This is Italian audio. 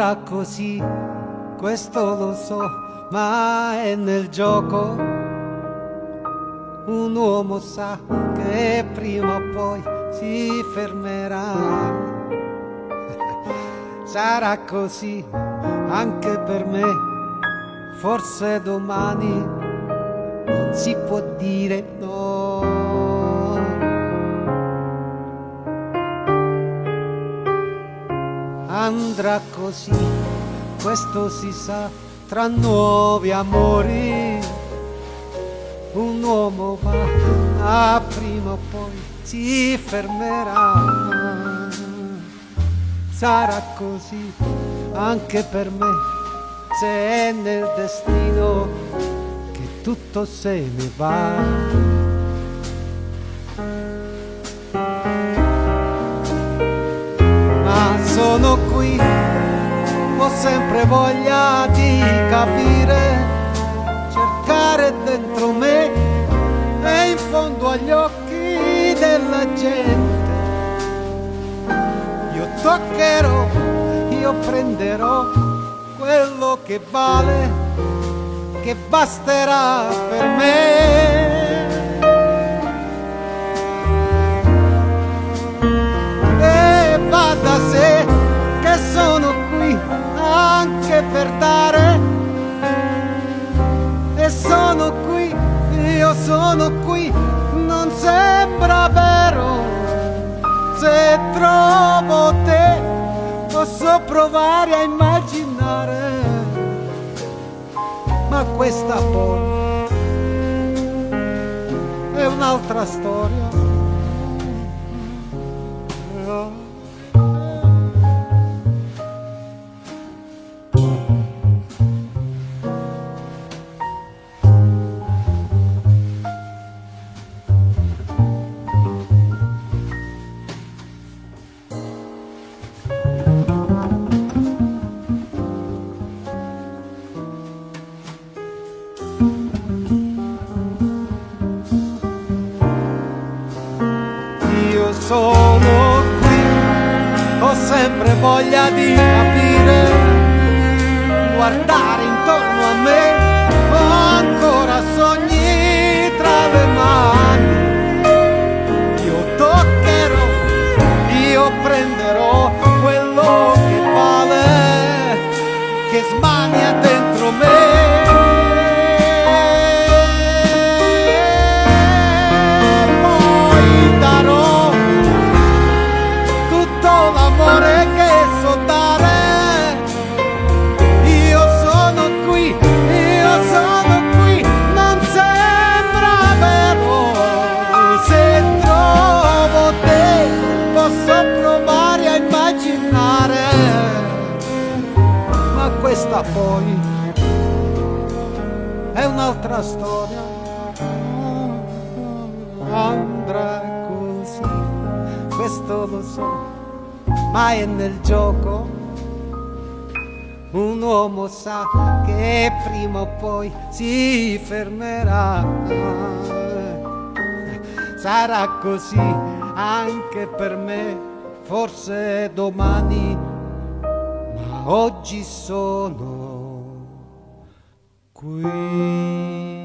andrà così, questo lo so, ma è nel gioco. Un uomo sa che prima o poi si fermerà. Sarà così anche per me, forse domani non si può dire no. Andrà così, questo si sa, tra nuovi amori. Un uomo va, prima o poi si fermerà. Sarà così anche per me, se è nel destino che tutto se ne va. Ma sono qui, ho sempre voglia di capire, cercare dentro me e in fondo agli occhi della gente. Io toccherò, io prenderò quello che vale, che basterà per me. E va da sé che sono qui anche per dare. E sono qui, io sono qui, non sembra vero. Se trovo te, posso provare a immaginare, ma questa poi è un'altra storia. Sono qui, ho sempre voglia di capire, guardare intorno a me, ho ancora sogni tra le mani. Io toccherò, io prenderò quello che vale, che smania dentro me. Questa poi è un'altra storia. Andrà così, questo lo so, ma è nel gioco. Un uomo sa che prima o poi si fermerà. Sarà così anche per me, forse domani. Oggi sono qui.